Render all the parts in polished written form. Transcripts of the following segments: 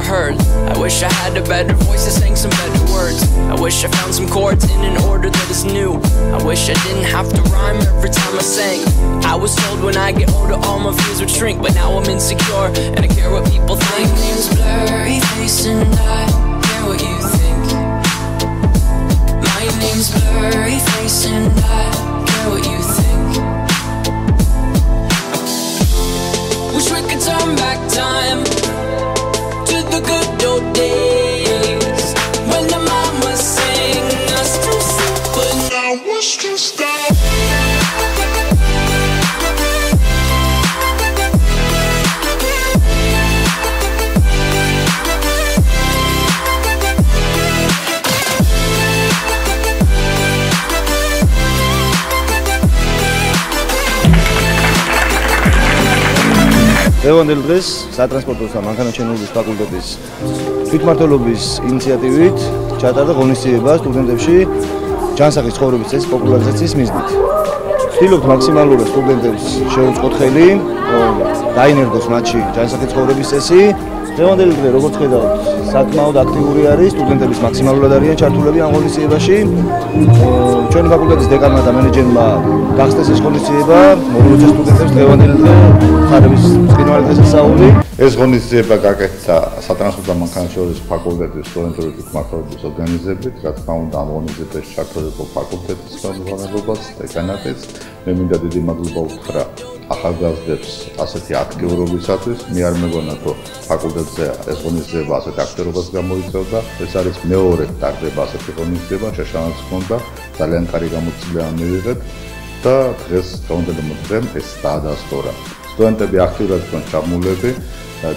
heard. I wish I had a better voice that sang some better words. I wish I found some chords in an order that is new. I wish I didn't have to rhyme every time I sang. I was told when I get older all my fears would shrink, but now I'm insecure and I care what people think. My name's Blurry Face and I care what you think. My name's Blurry Face and I care what you think. Wish we could turn back time to the good old days when the mama sang us to sleep, but now it's just stop. Დღევანდელ დღეს სატრანსპორტო და მანქანათმშენებლობის ფაკულტეტის თვითმმართველობის ინიციატივით ჩატარდა ღონისძიება სტუდენტებში ჯანსაღის ცხოვრების წესის პოპულარიზაციის მიზნით. ვცდილობთ მაქსიმალურად სტუდენტებს შევუწყოთ ხელი, რომ დაინერგოს მათში ჯანსაღი ცხოვრების წესი. დღევანდელი დღე, როგორც ხედავთ, საკმაოდ აქტიური არის, სტუდენტების მაქსიმალურად არიან ჩართულები ამ ღონისძიებაში. ჩვენი ფაკულტეტის დეკანმა და მენეჯერმა გახსნეს ეს ღონისძიება, მოგვითხრა სტუდენტებს დღევანდელი დღე ხარების წინვარი დღესასწაული. ეს ღონისძიება გაკეთდა სატრანსპორტო და მანქანათმშენებლობის ფაკულტეტის სტუდენტური თვითმმართველობის ორგანიზებით, რა თქმა უნდა, ამ ღონისძიებაში ჩართული იყო ფაკულტეტის ხელმძღვანელობაც, დეკანატიც. მე მინდა დიდი მადლობა უთხრა ახალგაზრდებს ასეთი აქტიურობისათვის. მე არ მეგონა, რომ ფაკულტეტზე ეს ღონისძიება ასეთ აქტიურობას გამოიწვევდა. ეს არის მეორე ტარდება ასეთი ღონისძიება, შეშანაც ჰქონდა, ძალიან კარგი გამოცდილება მივიღეთ და დღეს დღევანდელი დღემ ეს დაადასტურა. სტუდენტები აქტიურად იყვნენ ჩაბმულები,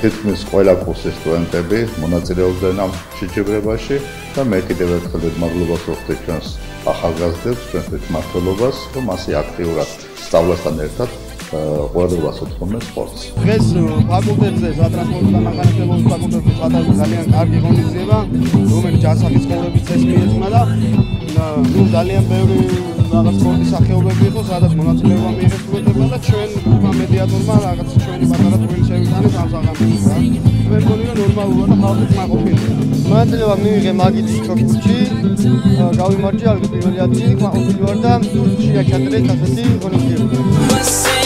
თითქმის ყველა კურსის სტუდენტები მონაწილეობდნენ ამ შეჯიბრებაში და მე კიდევ ერთხელ მადლობას ვუხდით ჩვენს ახალგაზრდებს, ჩვენს თვითმმართველობას, რომ ასე აქტიურად სწავლასთან ერთად ყურადღებას უთმობენ სპორტს. დღეს ფაკულტეტზე სატრანსპორტო და მანქანათმშენებლობის ფაკულტეტზე ჩატარდა ძალიან კარგი ღონისძიება, რომელიც ჯანსაღის ცხოვრების წესს მიეძღვნა და ძალიან ბევრი რაღაც სპორტის სახეობები იყო, სადაც მონაწილეობა მიიღეს სტუდენტებმა და ჩვენ მედიატორმა რაღაც ჩვენი პატარა ტვინი შევიტანეთ ამ საღამოზე. მე მგონი რომ ნორმალურია და ხალხი მაყოფილია. მონაწილეობა მივიღე მაგის ჩოგიჩი, გავიმარჯვე ალბათ პირველი ადგილი, მაყოფილი ვარ და სულში ჩატარეთ ასეთი ღონისძიება.